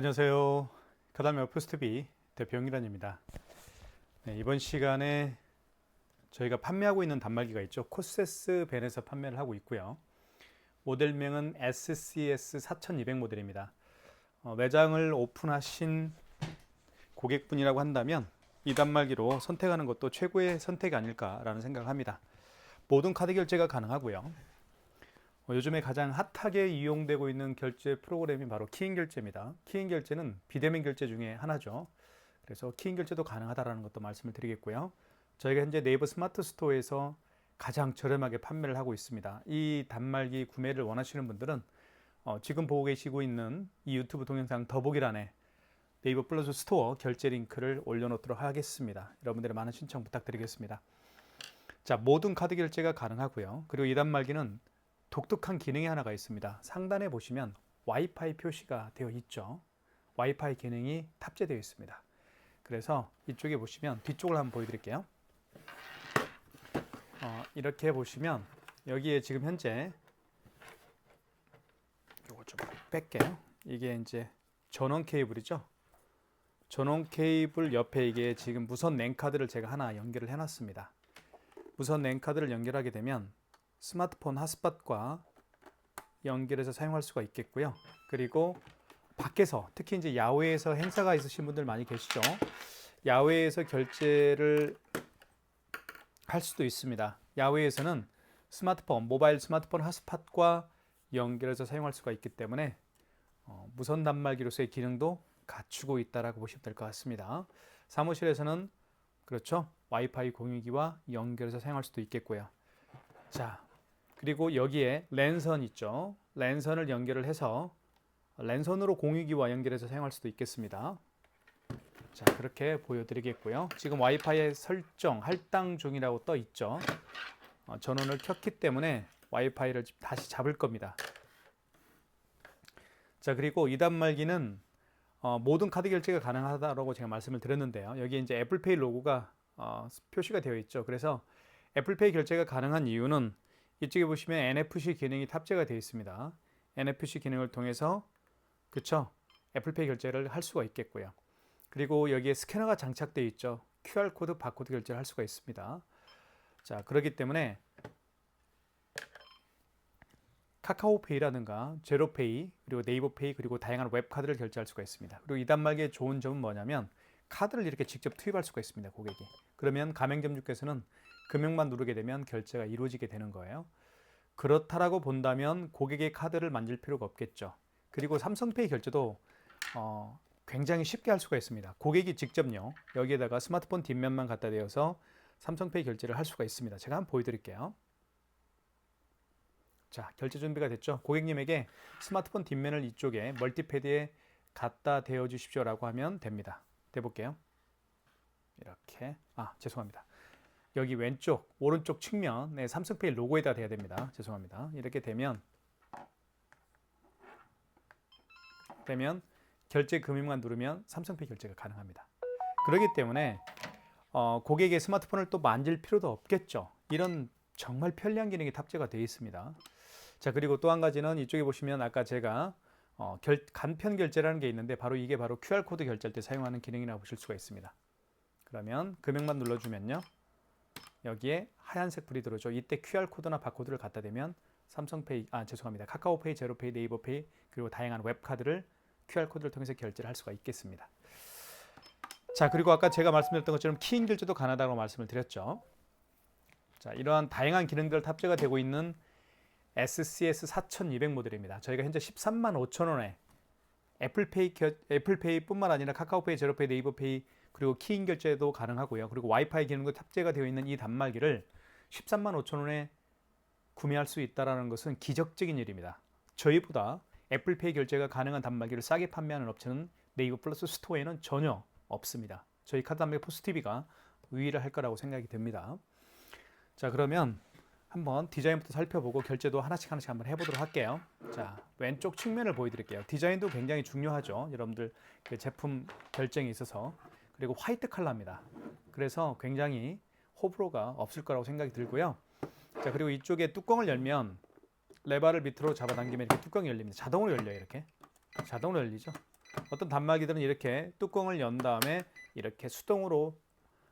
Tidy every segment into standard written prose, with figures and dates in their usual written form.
네, 안녕하세요. 카다메 오프스TV 대표 영일환입니다. 네, 이번 시간에 저희가 판매하고 있는 단말기가 있죠. 코세스 벤에서 판매를 하고 있고요. 모델명은 SCS 4200 모델입니다. 매장을 오픈하신 고객분이라고 한다면 이 단말기로 선택하는 것도 최고의 선택이 아닐까라는 생각을 합니다. 모든 카드 결제가 가능하고요. 요즘에 가장 핫하게 이용되고 있는 결제 프로그램이 바로 키인 결제입니다. 키인 결제는 비대면 결제 중에 하나죠. 그래서 키인 결제도 가능하다는 것도 말씀을 드리겠고요. 저희가 현재 네이버 스마트 스토어에서 가장 저렴하게 판매를 하고 있습니다. 이 단말기 구매를 원하시는 분들은 지금 보고 계시고 있는 이 유튜브 동영상 더보기란에 네이버 플러스 스토어 결제 링크를 올려놓도록 하겠습니다. 여러분들의 많은 신청 부탁드리겠습니다. 자, 모든 카드 결제가 가능하고요. 그리고 이 단말기는 독특한 기능이 하나가 있습니다. 상단에 보시면 와이파이 표시가 되어 있죠. 와이파이 기능이 탑재되어 있습니다. 그래서 이쪽에 보시면 뒤쪽을 한번 보여드릴게요. 이렇게 보시면 여기에 지금 현재 이거 좀 뺄게요. 이게 이제 전원 케이블이죠. 전원 케이블 옆에 이게 지금 무선 랜 카드를 제가 하나 연결을 해놨습니다. 무선 랜 카드를 연결하게 되면 스마트폰 핫스팟과 연결해서 사용할 수가 있겠고요. 그리고 밖에서 특히 이제 야외에서 행사가 있으신 분들 많이 계시죠. 야외에서 결제를 할 수도 있습니다. 야외에서는 스마트폰, 모바일 스마트폰 핫스팟과 연결해서 사용할 수가 있기 때문에 무선 단말기로서의 기능도 갖추고 있다라고 보시면 될 것 같습니다. 사무실에서는 그렇죠. 와이파이 공유기와 연결해서 사용할 수도 있겠고요. 자, 그리고 여기에 랜선 있죠. 랜선을 연결을 해서 랜선으로 공유기와 연결해서 사용할 수도 있겠습니다. 자, 그렇게 보여드리겠고요. 지금 와이파이 설정 할당 중이라고 떠 있죠. 전원을 켰기 때문에 와이파이를 다시 잡을 겁니다. 자, 그리고 이 단말기는 모든 카드 결제가 가능하다고 제가 말씀을 드렸는데요. 여기 이제 애플페이 로고가 표시가 되어 있죠. 그래서 애플페이 결제가 가능한 이유는 이쪽에 보시면 NFC 기능이 탑재가 되어 있습니다. NFC 기능을 통해서 그쵸? 애플페이 결제를 할 수가 있겠고요. 그리고 여기에 스캐너가 장착되어 있죠. QR코드, 바코드 결제를 할 수가 있습니다. 자, 그렇기 때문에 카카오페이라든가 제로페이, 그리고 네이버페이, 그리고 다양한 웹카드를 결제할 수가 있습니다. 그리고 이 단말기의 좋은 점은 뭐냐면 카드를 이렇게 직접 투입할 수가 있습니다. 고객이. 그러면 가맹점주께서는 금액만 누르게 되면 결제가 이루어지게 되는 거예요. 그렇다라고 본다면 고객의 카드를 만질 필요가 없겠죠. 그리고 삼성페이 결제도 굉장히 쉽게 할 수가 있습니다. 고객이 직접요. 여기에다가 스마트폰 뒷면만 갖다 대어서 삼성페이 결제를 할 수가 있습니다. 제가 한번 보여드릴게요. 자, 결제 준비가 됐죠. 고객님에게 스마트폰 뒷면을 이쪽에 멀티패드에 갖다 대어 주십시오라고 하면 됩니다. 대볼게요. 이렇게. 죄송합니다. 여기 왼쪽, 오른쪽 측면에 삼성페이 로고에다 대야 됩니다. 죄송합니다. 이렇게 되면 결제 금액만 누르면 삼성페이 결제가 가능합니다. 그렇기 때문에 고객의 스마트폰을 또 만질 필요도 없겠죠. 이런 정말 편리한 기능이 탑재가 되어 있습니다. 자, 그리고 또 한 가지는 이쪽에 보시면 아까 제가 간편 결제라는 게 있는데 이게 바로 QR코드 결제할 때 사용하는 기능이라고 보실 수가 있습니다. 그러면 금액만 눌러주면요. 여기에 하얀색 불이 들어오죠. 이때 QR코드나 바코드를 갖다 대면 삼성페이, 죄송합니다. 카카오페이, 제로페이, 네이버페이, 그리고 다양한 웹카드를 QR코드를 통해서 결제를 할 수가 있겠습니다. 자, 그리고 아까 제가 말씀드렸던 것처럼 키인 결제도 가능하다고 말씀을 드렸죠. 자, 이러한 다양한 기능들 탑재가 되고 있는 SCS 4200 모델입니다. 저희가 현재 13만 5천 원에 애플페이 뿐만 아니라 카카오페이, 제로페이, 네이버페이, 그리고 키인 결제도 가능하고요. 그리고 와이파이 기능도 탑재가 되어 있는 이 단말기를 13만 5천 원에 구매할 수 있다는 것은 기적적인 일입니다. 저희보다 애플페이 결제가 가능한 단말기를 싸게 판매하는 업체는 네이버 플러스 스토어에는 전혀 없습니다. 저희 카드 단말기 포스TV가 우위를 할 거라고 생각이 됩니다. 자, 그러면 한번 디자인부터 살펴보고 결제도 하나씩 한번 해보도록 할게요. 자, 왼쪽 측면을 보여드릴게요. 디자인도 굉장히 중요하죠. 여러분들 그 제품 결정에 있어서. 그리고 화이트 컬러입니다. 그래서 굉장히 호불호가 없을 거라고 생각이 들고요. 자, 그리고 이쪽에 뚜껑을 열면 레버를 밑으로 잡아당기면 이렇게 뚜껑이 열립니다. 자동으로 열려요. 이렇게 자동으로 열리죠. 어떤 단말기들은 이렇게 뚜껑을 연 다음에 이렇게 수동으로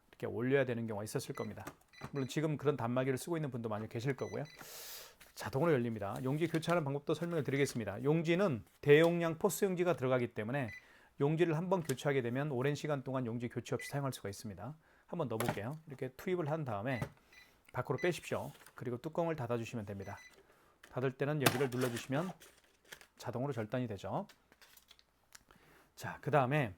이렇게 올려야 되는 경우가 있었을 겁니다. 물론 지금 그런 단말기를 쓰고 있는 분도 많이 계실 거고요. 자동으로 열립니다. 용지 교체하는 방법도 설명을 드리겠습니다. 용지는 대용량 포스 용지가 들어가기 때문에 용지를 한번 교체하게 되면 오랜 시간 동안 용지 교체 없이 사용할 수가 있습니다. 한번 넣어볼게요. 이렇게 투입을 한 다음에 밖으로 빼십시오. 그리고 뚜껑을 닫아주시면 됩니다. 닫을 때는 여기를 눌러주시면 자동으로 절단이 되죠. 자, 그 다음에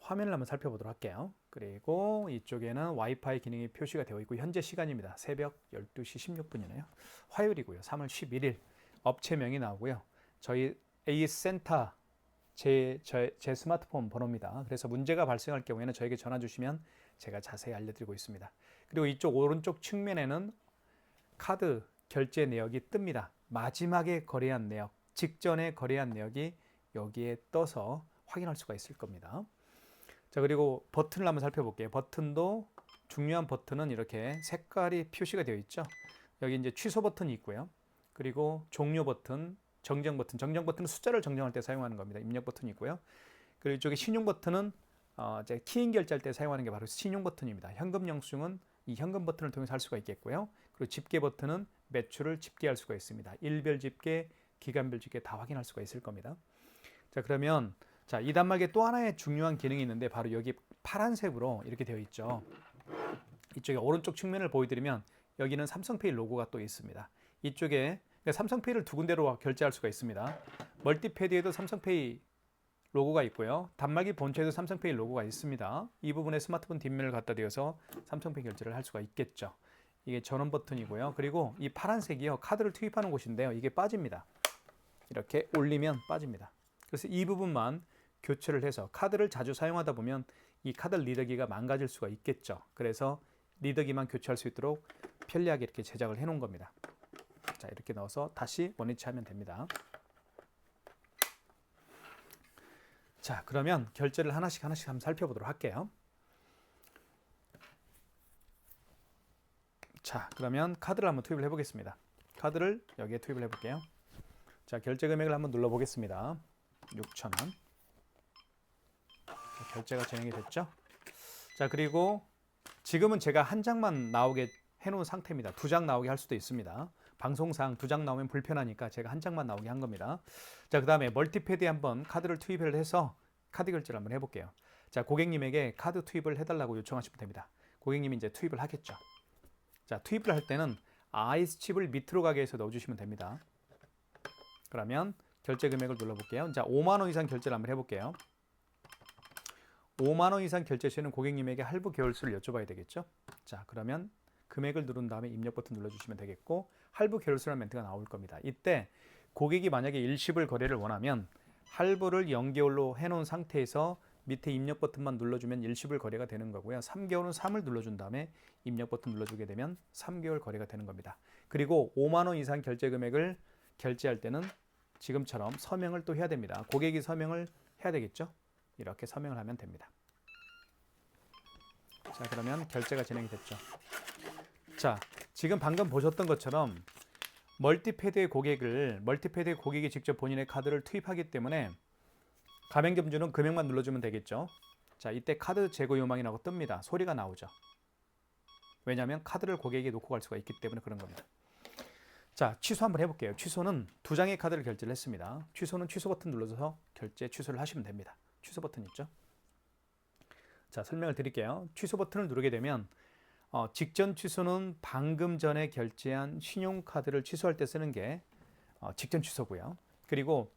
화면을 한번 살펴보도록 할게요. 그리고 이쪽에는 와이파이 기능이 표시가 되어 있고 현재 시간입니다. 새벽 12시 16분이네요. 화요일이고요. 3월 11일 업체명이 나오고요. 저희 AS센터 제 스마트폰 번호입니다. 그래서 문제가 발생할 경우에는 저에게 전화 주시면 제가 자세히 알려드리고 있습니다. 그리고 이쪽 오른쪽 측면에는 카드 결제 내역이 뜹니다. 마지막에 거래한 내역, 직전에 거래한 내역이 여기에 떠서 확인할 수가 있을 겁니다. 자, 그리고 버튼을 한번 살펴볼게요. 버튼도 중요한 버튼은 이렇게 색깔이 표시가 되어 있죠. 여기 이제 취소 버튼이 있고요. 그리고 종료 버튼, 정정 버튼. 정정 버튼은 숫자를 정정할 때 사용하는 겁니다. 입력 버튼이 있고요. 그리고 이쪽에 신용 버튼은 이제 키인 결제할 때 사용하는 게 바로 신용 버튼입니다. 현금 영수증은 이 현금 버튼을 통해서 할 수가 있겠고요. 그리고 집계 버튼은 매출을 집계할 수가 있습니다. 일별 집계, 기간별 집계 다 확인할 수가 있을 겁니다. 자, 그러면 이 단말기에 또 하나의 중요한 기능이 있는데 바로 여기 파란색으로 이렇게 되어 있죠. 이쪽에 오른쪽 측면을 보여드리면 여기는 삼성페이 로고가 또 있습니다. 이쪽에 삼성페이를 두 군데로 결제할 수가 있습니다. 멀티패드에도 삼성페이 로고가 있고요. 단말기 본체에도 삼성페이 로고가 있습니다. 이 부분에 스마트폰 뒷면을 갖다 대어서 삼성페이 결제를 할 수가 있겠죠. 이게 전원 버튼이고요. 그리고 이 파란색이요. 카드를 투입하는 곳인데요. 이게 빠집니다. 이렇게 올리면 빠집니다. 그래서 이 부분만 교체를 해서 카드를 자주 사용하다 보면 이 카드 리더기가 망가질 수가 있겠죠. 그래서 리더기만 교체할 수 있도록 편리하게 이렇게 제작을 해 놓은 겁니다. 자, 이렇게 넣어서 다시 원위치하면 됩니다. 자, 그러면 결제를 하나씩 한번 살펴보도록 할게요. 자, 그러면 카드를 한번 투입을 해보겠습니다. 카드를 여기에 투입을 해볼게요. 자, 결제 금액을 한번 눌러보겠습니다. 6,000원. 결제가 진행이 됐죠. 자, 그리고 지금은 제가 한 장만 나오게 해놓은 상태입니다. 두 장 나오게 할 수도 있습니다. 방송상 두 장 나오면 불편하니까 제가 한 장만 나오게 한 겁니다. 자, 그 다음에 멀티패드에 한번 카드를 투입을 해서 카드 결제를 한번 해볼게요. 자, 고객님에게 카드 투입을 해달라고 요청하시면 됩니다. 고객님이 이제 투입을 하겠죠. 자, 투입을 할 때는 아이스칩을 밑으로 가게 해서 넣어주시면 됩니다. 그러면 결제 금액을 눌러볼게요. 자, 5만 원 이상 결제를 한번 해볼게요. 5만 원 이상 결제 시에는 고객님에게 할부 개월수를 여쭤봐야 되겠죠. 자, 그러면 금액을 누른 다음에 입력 버튼 눌러주시면 되겠고 할부 개월수라는 멘트가 나올 겁니다. 이때 고객이 만약에 일시불 거래를 원하면 할부를 0개월로 해놓은 상태에서 밑에 입력 버튼만 눌러주면 일시불 거래가 되는 거고요. 3개월은 3을 눌러준 다음에 입력 버튼 눌러주게 되면 3개월 거래가 되는 겁니다. 그리고 5만 원 이상 결제 금액을 결제할 때는 지금처럼 서명을 또 해야 됩니다. 고객이 서명을 해야 되겠죠. 이렇게 서명을 하면 됩니다. 자, 그러면 결제가 진행이 됐죠. 자, 지금 방금 보셨던 것처럼 멀티패드의 고객이 직접 본인의 카드를 투입하기 때문에 가맹점주는 금액만 눌러주면 되겠죠. 자, 이때 카드 재고 요망이라고 뜹니다. 소리가 나오죠. 왜냐하면 카드를 고객이 놓고 갈 수가 있기 때문에 그런 겁니다. 자, 취소 한번 해볼게요. 취소는 두 장의 카드를 결제를 했습니다. 취소는 취소 버튼 눌러서 결제 취소를 하시면 됩니다. 취소 버튼 있죠. 자, 설명을 드릴게요. 취소 버튼을 누르게 되면 직전 취소는 방금 전에 결제한 신용카드를 취소할 때 쓰는 게 직전 취소고요. 그리고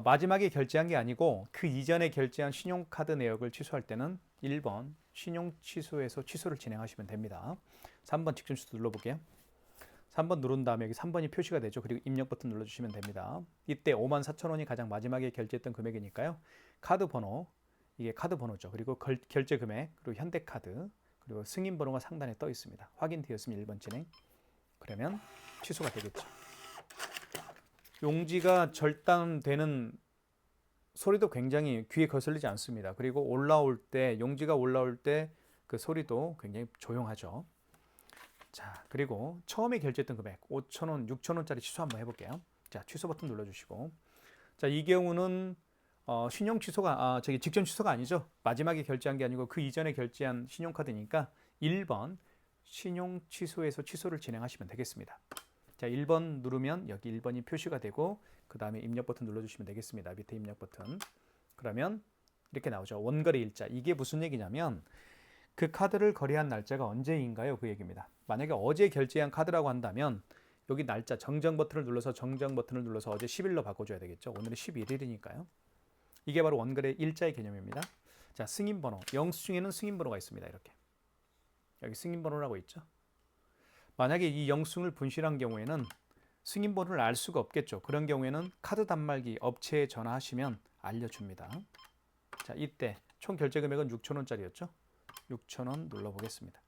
마지막에 결제한 게 아니고 그 이전에 결제한 신용카드 내역을 취소할 때는 1번 신용 취소에서 취소를 진행하시면 됩니다. 3번 직전 취소 눌러볼게요. 3번 누른 다음에 여기 3번이 표시가 되죠. 그리고 입력 버튼 눌러주시면 됩니다. 이때 54,000원이 가장 마지막에 결제했던 금액이니까요. 카드 번호, 이게 카드 번호죠. 그리고 결제 금액, 그리고 현대카드, 그리고 승인 번호가 상단에 떠 있습니다. 확인되었으면 1번 진행. 그러면 취소가 되겠죠. 용지가 절단되는 소리도 굉장히 귀에 거슬리지 않습니다. 그리고 용지가 올라올 때 그 소리도 굉장히 조용하죠. 자, 그리고 처음에 결제했던 금액 5,000원, 6,000원짜리 취소 한번 해볼게요. 자, 취소 버튼 눌러주시고, 자, 이 경우는 신용 취소가 직전 취소가 아니죠. 마지막에 결제한 게 아니고 그 이전에 결제한 신용카드니까 1번 신용 취소에서 취소를 진행하시면 되겠습니다. 자, 1번 누르면 여기 1번이 표시가 되고 그 다음에 입력 버튼 눌러주시면 되겠습니다. 밑에 입력 버튼. 그러면 이렇게 나오죠. 원거래 일자. 이게 무슨 얘기냐면 그 카드를 거래한 날짜가 언제인가요? 그 얘기입니다. 만약에 어제 결제한 카드라고 한다면 여기 날짜 정정 버튼을 눌러서 어제 10일로 바꿔줘야 되겠죠. 오늘은 11일이니까요. 이게 바로 원거래 일자의 개념입니다. 자, 승인번호. 영수증에는 승인번호가 있습니다. 이렇게. 여기 승인번호라고 있죠. 만약에 이 영수증을 분실한 경우에는 승인번호를 알 수가 없겠죠. 그런 경우에는 카드 단말기 업체에 전화하시면 알려줍니다. 자, 이때 총 결제 금액은 6,000원짜리였죠. 6,000원 눌러보겠습니다.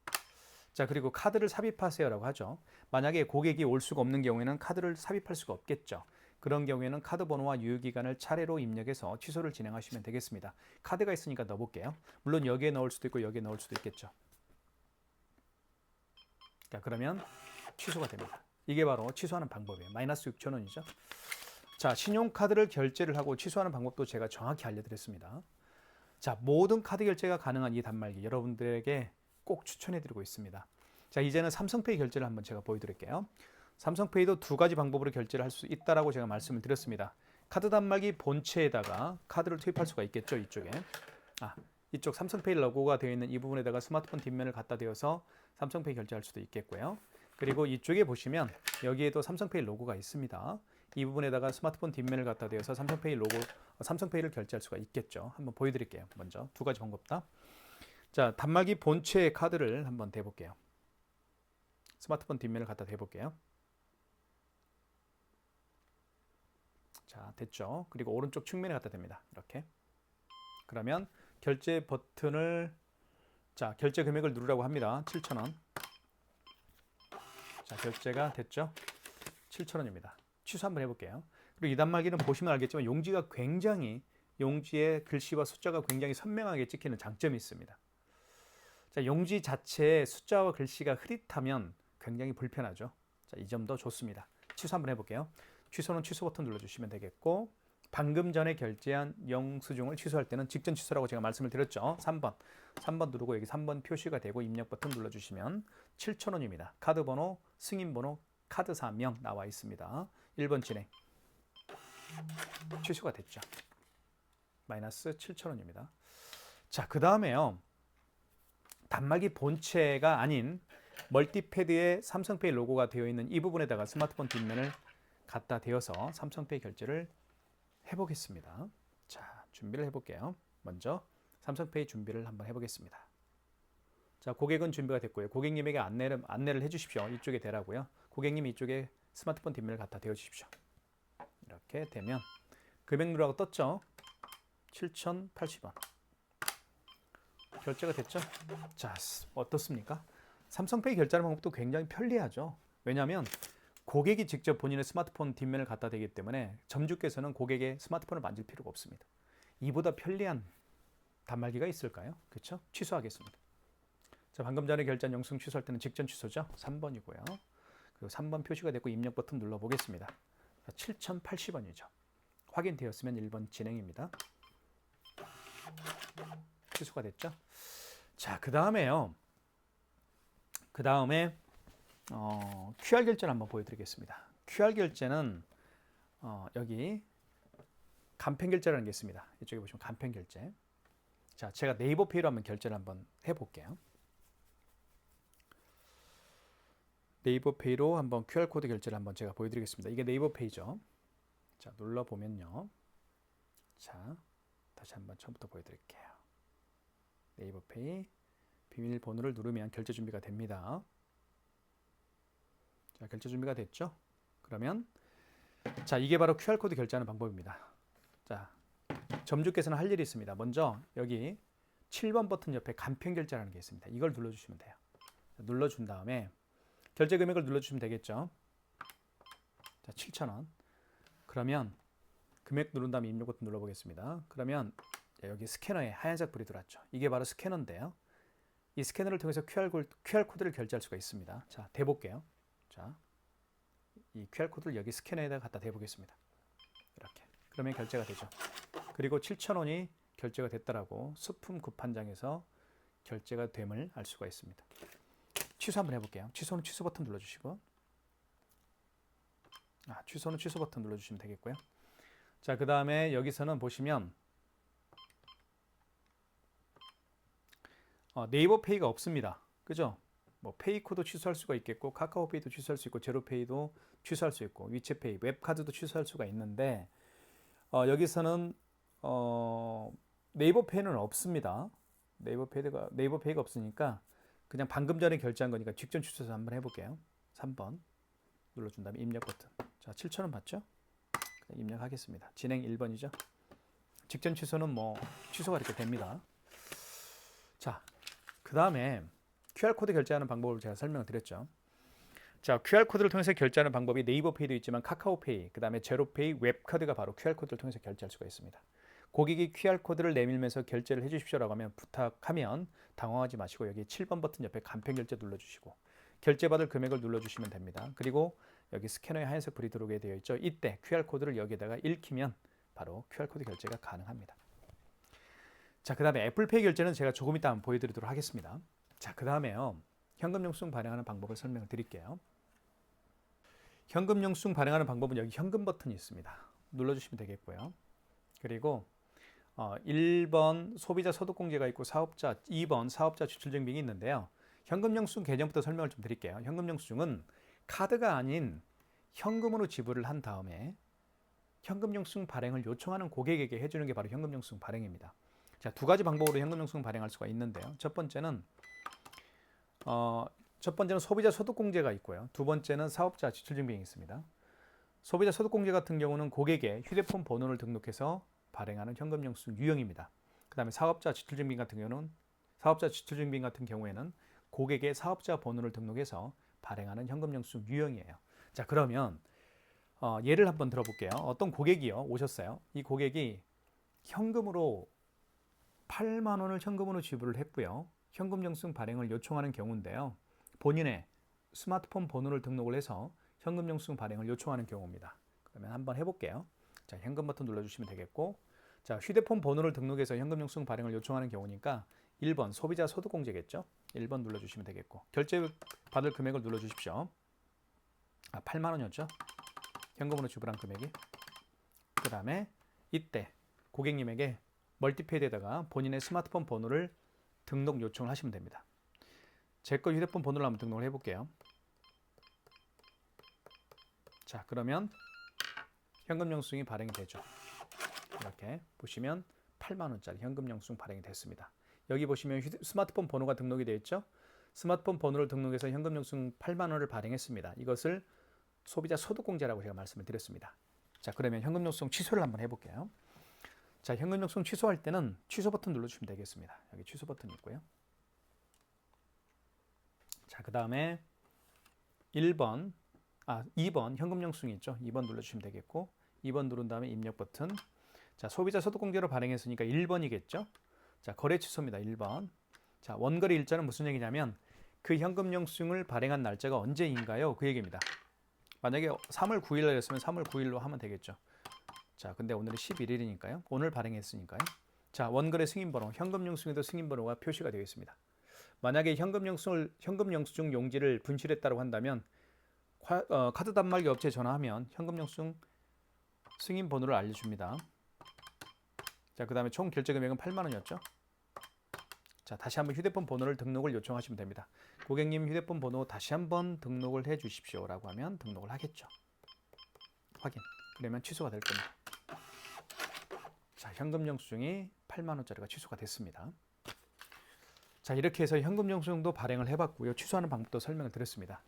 자, 그리고 카드를 삽입하세요라고 하죠. 만약에 고객이 올 수가 없는 경우에는 카드를 삽입할 수가 없겠죠. 그런 경우에는 카드 번호와 유효기간을 차례로 입력해서 취소를 진행하시면 되겠습니다. 카드가 있으니까 넣어볼게요. 물론 여기에 넣을 수도 있고 여기에 넣을 수도 있겠죠. 자, 그러면 취소가 됩니다. 이게 바로 취소하는 방법이에요. 마이너스 6,000원이죠. 자, 신용카드를 결제를 하고 취소하는 방법도 제가 정확히 알려드렸습니다. 자, 모든 카드 결제가 가능한 이 단말기 여러분들에게 꼭 추천해드리고 있습니다. 자, 이제는 삼성페이 결제를 한번 제가 보여드릴게요. 삼성페이도 두 가지 방법으로 결제를 할 수 있다라고 제가 말씀을 드렸습니다. 카드 단말기 본체에다가 카드를 투입할 수가 있겠죠. 이쪽에. 이쪽 삼성페이 로고가 되어 있는 이 부분에다가 스마트폰 뒷면을 갖다 대어서 삼성페이 결제할 수도 있겠고요. 그리고 이쪽에 보시면 여기에도 삼성페이 로고가 있습니다. 이 부분에다가 스마트폰 뒷면을 갖다 대어서 삼성페이를 결제할 수가 있겠죠. 한번 보여드릴게요. 먼저 두 가지 방법 다. 자, 단말기 본체 카드를 한번 대볼게요. 스마트폰 뒷면을 갖다 대볼게요. 자, 됐죠. 그리고 오른쪽 측면에 갖다 댑니다. 이렇게. 그러면 결제 버튼을 결제 금액을 누르라고 합니다. 7,000원. 자, 결제가 됐죠. 7,000원입니다. 취소 한번 해볼게요. 그리고 이 단말기는 보시면 알겠지만 용지의 글씨와 숫자가 굉장히 선명하게 찍히는 장점이 있습니다. 자, 용지 자체에 숫자와 글씨가 흐릿하면 굉장히 불편하죠. 자, 이 점도 좋습니다. 취소 한번 해볼게요. 취소는 취소 버튼 눌러주시면 되겠고, 방금 전에 결제한 영수증을 취소할 때는 직전 취소라고 제가 말씀을 드렸죠. 3번 누르고 여기 3번 표시가 되고 입력 버튼 눌러주시면 7,000원입니다. 카드 번호, 승인 번호, 카드사명 나와 있습니다. 1번 진행. 취소가 됐죠. 마이너스 7,000원입니다. 자, 그 다음에요. 단말기 본체가 아닌 멀티패드에 삼성페이 로고가 되어 있는 이 부분에다가 스마트폰 뒷면을 갖다 대어서 삼성페이 결제를 해보겠습니다. 자, 준비를 해볼게요. 먼저 삼성페이 준비를 한번 해보겠습니다. 자, 고객은 준비가 됐고요. 고객님에게 안내를 해주십시오. 이쪽에 대라고요. 고객님 이쪽에 스마트폰 뒷면을 갖다 대어 주십시오. 이렇게 되면 금액 누르라고 떴죠. 7,080원. 결제가 됐죠. 자, 어떻습니까? 삼성페이 결제하는 방법도 굉장히 편리하죠. 왜냐하면 고객이 직접 본인의 스마트폰 뒷면을 갖다 대기 때문에 점주께서는 고객의 스마트폰을 만질 필요가 없습니다. 이보다 편리한 단말기가 있을까요? 그렇죠? 취소하겠습니다. 자, 방금 전에 결제한 영수증 취소할 때는 직전 취소죠. 3번이고요. 그리고 3번 표시가 됐고 입력 버튼 눌러보겠습니다. 7,080원이죠. 확인되었으면 1번 진행입니다. 취소가 됐죠. 자, 그 다음에 QR 결제를 한번 보여드리겠습니다. QR 결제는 여기 간편 결제라는 게 있습니다. 이쪽에 보시면 간편 결제. 자, 제가 네이버 페이로 한번 결제를 한번 해볼게요. 네이버 페이로 한번 QR 코드 결제를 한번 제가 보여드리겠습니다. 이게 네이버 페이죠. 자, 눌러 보면요. 자, 다시 한번 처음부터 보여드릴게요. 네이버 페이 비밀번호를 누르면 결제 준비가 됩니다. 자, 결제 준비가 됐죠? 그러면 자, 이게 바로 QR코드 결제하는 방법입니다. 자, 점주께서는 할 일이 있습니다. 먼저 여기 7번 버튼 옆에 간편 결제라는 게 있습니다. 이걸 눌러주시면 돼요. 눌러준 다음에 결제 금액을 눌러주시면 되겠죠? 자, 7,000원. 그러면 금액 누른 다음에 입력 버튼 눌러보겠습니다. 그러면 여기 스캐너에 하얀색 불이 들어왔죠. 이게 바로 스캐너인데요. 이 스캐너를 통해서 QR코드를 결제할 수가 있습니다. 자, 대볼게요. 자, 이 QR코드를 여기 스캐너에다가 갖다 대보겠습니다. 이렇게. 그러면 결제가 되죠. 그리고 7,000원이 결제가 됐다라고 스품 구판장에서 결제가 됨을 알 수가 있습니다. 취소 한번 해볼게요. 취소는 취소 버튼 눌러주시고, 취소는 취소 버튼 눌러주시면 되겠고요. 자, 그 다음에 여기서는 보시면 네이버 페이가 없습니다. 그죠? 뭐 페이코도 취소할 수가 있겠고, 카카오페이도 취소할 수 있고, 제로페이도 취소할 수 있고, 위챗페이, 웹카드도 취소할 수가 있는데, 여기서는 네이버 페이는 없습니다. 네이버 페이가 없으니까 그냥 방금 전에 결제한 거니까 직전 취소해서 한번 해볼게요. 3번 눌러준 다음에 입력 버튼. 자, 7,000원 받죠? 그냥 입력하겠습니다. 진행 1번이죠. 직전 취소는 뭐 취소가 이렇게 됩니다. 자, 그 다음에 QR코드 결제하는 방법을 제가 설명을 드렸죠. 자, QR코드를 통해서 결제하는 방법이 네이버페이도 있지만 카카오페이, 그 다음에 제로페이, 웹카드가 바로 QR코드를 통해서 결제할 수가 있습니다. 고객이 QR코드를 내밀면서 결제를 해주십시오라고 하면 부탁하면 당황하지 마시고 여기 7번 버튼 옆에 간편결제 눌러주시고 결제받을 금액을 눌러주시면 됩니다. 그리고 여기 스캐너에 하얀색 불이 들어오게 되어 있죠. 이때 QR코드를 여기에다가 읽히면 바로 QR코드 결제가 가능합니다. 자, 그 다음에 애플페이 결제는 제가 조금 이따 한번 보여드리도록 하겠습니다. 자, 그 다음에요. 현금 영수증 발행하는 방법을 설명을 드릴게요. 현금 영수증 발행하는 방법은 여기 현금 버튼이 있습니다. 눌러주시면 되겠고요. 그리고 1번 소비자 소득공제가 있고 2번 사업자 지출증빙이 있는데요. 현금 영수증 개념부터 설명을 좀 드릴게요. 현금 영수증은 카드가 아닌 현금으로 지불을 한 다음에 현금 영수증 발행을 요청하는 고객에게 해주는 게 바로 현금 영수증 발행입니다. 자, 두 가지 방법으로 현금 영수증 발행할 수가 있는데요. 첫 번째는 소비자 소득공제가 있고요. 두 번째는 사업자 지출증빙이 있습니다. 소비자 소득공제 같은 경우는 고객의 휴대폰 번호를 등록해서 발행하는 현금 영수증 유형입니다. 그 다음에 사업자 지출증빙 같은 경우에는 고객의 사업자 번호를 등록해서 발행하는 현금 영수증 유형이에요. 자, 그러면 예를 한번 들어볼게요. 어떤 고객이요 오셨어요. 이 고객이 현금으로 8만 원을 현금으로 지불을 했고요. 현금 영수증 발행을 요청하는 경우인데요. 본인의 스마트폰 번호를 등록을 해서 현금 영수증 발행을 요청하는 경우입니다. 그러면 한번 해볼게요. 자, 현금 버튼 눌러주시면 되겠고, 자, 휴대폰 번호를 등록해서 현금 영수증 발행을 요청하는 경우니까 1번 소비자 소득공제겠죠. 1번 눌러주시면 되겠고, 결제 받을 금액을 눌러주십시오. 8만 원이었죠. 현금으로 지불한 금액이. 그 다음에 이때 고객님에게 멀티페이드에다가 본인의 스마트폰 번호를 등록 요청을 하시면 됩니다. 제 거 휴대폰 번호를 한번 등록을 해볼게요. 자, 그러면 현금 영수증이 발행이 되죠. 이렇게 보시면 8만 원짜리 현금 영수증 발행이 됐습니다. 여기 보시면 스마트폰 번호가 등록이 되어 있죠. 스마트폰 번호를 등록해서 현금 영수증 8만 원을 발행했습니다. 이것을 소비자 소득공제라고 제가 말씀을 드렸습니다. 자, 그러면 현금 영수증 취소를 한번 해볼게요. 자, 현금 영수증 취소할 때는 취소 버튼 눌러주시면 되겠습니다. 여기 취소 버튼이 있고요. 자, 그 다음에 2번 현금 영수증이 있죠. 2번 눌러주시면 되겠고, 2번 누른 다음에 입력 버튼. 자, 소비자 소득공제로 발행했으니까 1번이겠죠. 자, 거래 취소입니다. 1번. 자, 원거래 일자는 무슨 얘기냐면 그 현금 영수증을 발행한 날짜가 언제인가요? 그 얘기입니다. 만약에 3월 9일 날이었으면 3월 9일로 하면 되겠죠. 자, 근데 오늘은 11일이니까요. 오늘 발행했으니까요. 자, 원거래 승인번호, 현금 영수증에도 승인번호가 표시가 되어 있습니다. 만약에 현금 영수증 용지를 분실했다고 한다면 카드 단말기 업체에 전화하면 현금 영수증 승인 번호를 알려줍니다. 자, 그 다음에 총 결제 금액은 8만 원이었죠. 자, 다시 한번 휴대폰 번호를 등록을 요청하시면 됩니다. 고객님 휴대폰 번호 다시 한번 등록을 해 주십시오 라고 하면 등록을 하겠죠. 확인. 그러면 취소가 될 겁니다. 자, 현금 영수증이 8만 원짜리가 취소가 됐습니다. 자, 이렇게 해서 현금 영수증도 발행을 해봤고요. 취소하는 방법도 설명을 드렸습니다.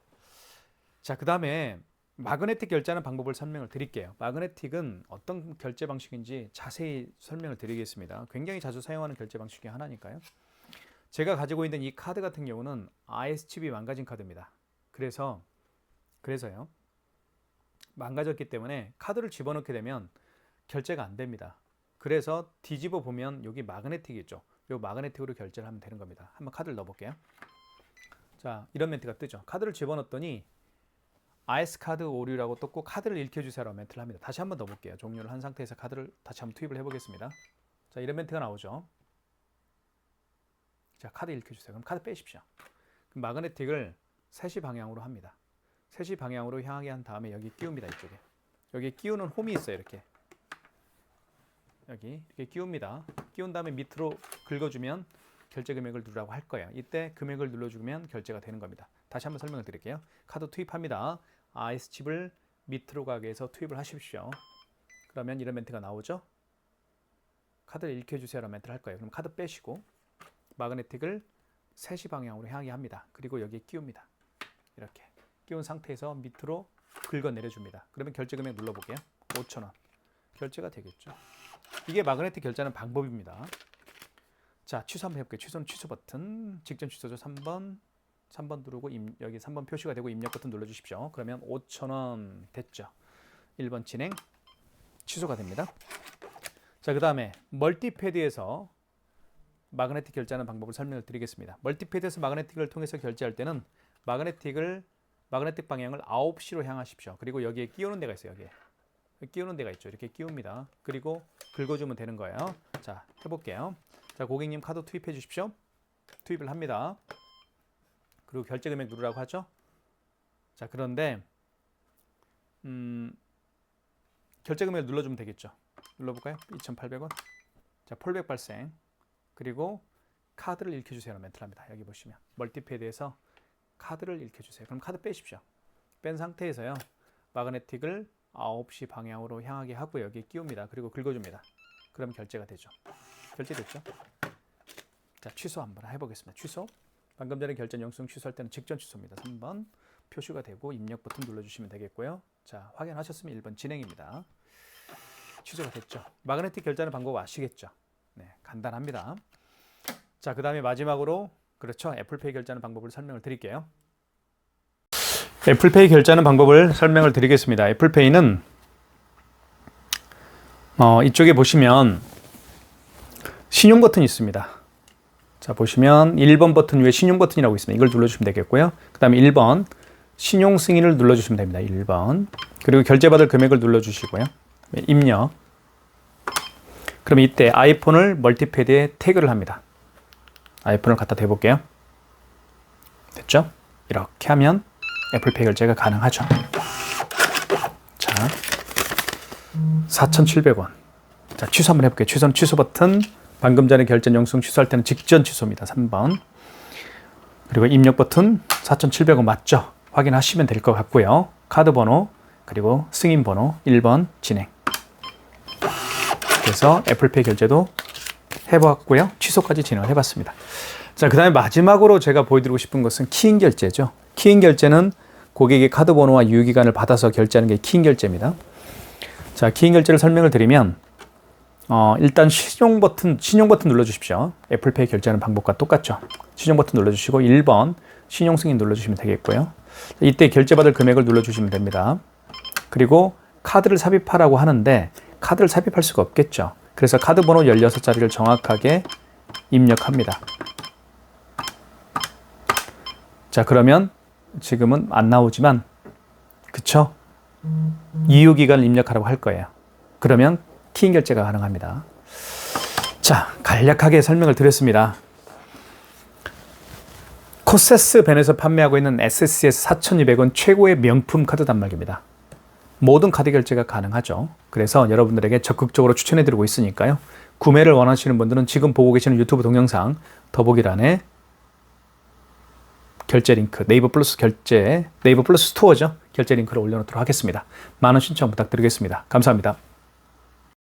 자, 그 다음에 마그네틱 결제하는 방법을 설명을 드릴게요. 마그네틱은 어떤 결제 방식인지 자세히 설명을 드리겠습니다. 굉장히 자주 사용하는 결제 방식 중에 하나니까요. 제가 가지고 있는 이 카드 같은 경우는 IS칩이 망가진 카드입니다. 그래서요. 망가졌기 때문에 카드를 집어넣게 되면 결제가 안 됩니다. 그래서 뒤집어 보면 여기 마그네틱이 있죠. 이 마그네틱으로 결제를 하면 되는 겁니다. 한번 카드를 넣어볼게요. 자, 이런 멘트가 뜨죠. 카드를 집어넣었더니 IS카드 오류라고 떴고 카드를 읽혀주세요라고 멘트를 합니다. 다시 한번 더 볼게요. 종료를 한 상태에서 카드를 다시 한번 투입을 해보겠습니다. 자, 이런 멘트가 나오죠. 자, 카드 읽혀주세요. 그럼 카드 빼십시오. 그럼 마그네틱을 3시 방향으로 합니다. 3시 방향으로 향하게 한 다음에 여기 끼웁니다. 이쪽에. 여기 끼우는 홈이 있어요. 이렇게. 여기 이렇게 끼웁니다. 끼운 다음에 밑으로 긁어주면 결제 금액을 누르라고 할 거예요. 이때 금액을 눌러주면 결제가 되는 겁니다. 다시 한번 설명을 드릴게요. 카드 투입합니다. IS칩을 밑으로 가게 해서 투입을 하십시오. 그러면 이런 멘트가 나오죠. 카드를 읽혀주세요라는 멘트를 할 거예요. 그럼 카드 빼시고 마그네틱을 3시 방향으로 향하게 합니다. 그리고 여기에 끼웁니다. 이렇게 끼운 상태에서 밑으로 긁어 내려줍니다. 그러면 결제 금액 눌러볼게요. 5,000원. 결제가 되겠죠. 이게 마그네틱 결제하는 방법입니다. 자, 취소 한번 해볼게요. 취소는 취소 버튼. 직전 취소죠. 3번 누르고 여기 3번 표시가 되고 입력 버튼 눌러주십시오. 그러면 5,000원 됐죠. 1번 진행. 취소가 됩니다. 자, 그 다음에 멀티패드에서 마그네틱 결제하는 방법을 설명을 드리겠습니다. 멀티패드에서 마그네틱을 통해서 결제할 때는 마그네틱 방향을 9시로 향하십시오. 그리고 여기에 끼우는 데가 있어요. 여기에 끼우는 데가 있죠. 이렇게 끼웁니다. 그리고 긁어주면 되는 거예요. 자, 해볼게요. 자, 고객님 카드 투입해 주십시오. 투입을 합니다. 그리고 결제 금액 누르라고 하죠. 자, 그런데 결제 금액을 눌러주면 되겠죠. 눌러볼까요? 2,800원. 자, 폴백 발생. 그리고 카드를 읽혀주세요. 멘트를 합니다. 여기 보시면 멀티패드에서 카드를 읽혀주세요. 그럼 카드 빼십시오. 뺀 상태에서요. 마그네틱을 9시 방향으로 향하게 하고 여기에 끼웁니다. 그리고 긁어줍니다. 그럼 결제가 되죠. 결제됐죠? 자, 취소 한번 해보겠습니다. 취소. 방금 전에 결제 영수증 취소할 때는 직전 취소입니다. 3번 표시가 되고 입력 버튼 눌러주시면 되겠고요. 자, 확인하셨으면 1번 진행입니다. 취소가 됐죠. 마그네틱 결제하는 방법 아시겠죠? 네, 간단합니다. 자, 그 다음에 마지막으로 그렇죠. 애플페이 결제하는 방법을 설명을 드릴게요. 애플페이 결제하는 방법을 설명을 드리겠습니다. 애플페이는 이쪽에 보시면 신용 버튼이 있습니다. 자, 보시면 1번 버튼 위에 신용 버튼이라고 있습니다. 이걸 눌러주시면 되겠고요. 그 다음에 1번 신용 승인을 눌러주시면 됩니다. 1번. 그리고 결제받을 금액을 눌러주시고요. 입력. 그럼 이때 아이폰을 멀티패드에 태그를 합니다. 아이폰을 갖다 대볼게요. 됐죠? 이렇게 하면 애플페이 결제가 가능하죠. 자, 4,700원. 자, 취소 한번 해볼게요. 취소는 취소 버튼. 방금 전에 결제 영수증 취소할 때는 직전 취소입니다. 3번. 그리고 입력 버튼 4,700원 맞죠? 확인하시면 될 것 같고요. 카드 번호 그리고 승인 번호 1번 진행. 그래서 애플페이 결제도 해봤고요. 취소까지 진행을 해봤습니다. 자, 그 다음에 마지막으로 제가 보여드리고 싶은 것은 키인 결제죠. 키인 결제는 고객의 카드 번호와 유효기간을 받아서 결제하는 게 키인 결제입니다. 자, 키인 결제를 설명을 드리면 일단 신용 버튼 눌러주십시오. 애플페이 결제하는 방법과 똑같죠. 신용 버튼 눌러주시고 1번 신용 승인 눌러주시면 되겠고요. 이때 결제받을 금액을 눌러주시면 됩니다. 그리고 카드를 삽입하라고 하는데 카드를 삽입할 수가 없겠죠. 그래서 카드 번호 16자리를 정확하게 입력합니다. 자, 그러면 지금은 안 나오지만 그쵸? 이유기간을 입력하라고 할 거예요. 그러면 키인 결제가 가능합니다. 자, 간략하게 설명을 드렸습니다. 코세스 벤에서 판매하고 있는 SCS 4,200원 최고의 명품 카드 단말기입니다. 모든 카드 결제가 가능하죠. 그래서 여러분들에게 적극적으로 추천해드리고 있으니까요. 구매를 원하시는 분들은 지금 보고 계시는 유튜브 동영상 더보기란에 결제 링크, 네이버 플러스 스토어죠. 결제 링크를 올려놓도록 하겠습니다. 많은 신청 부탁드리겠습니다. 감사합니다.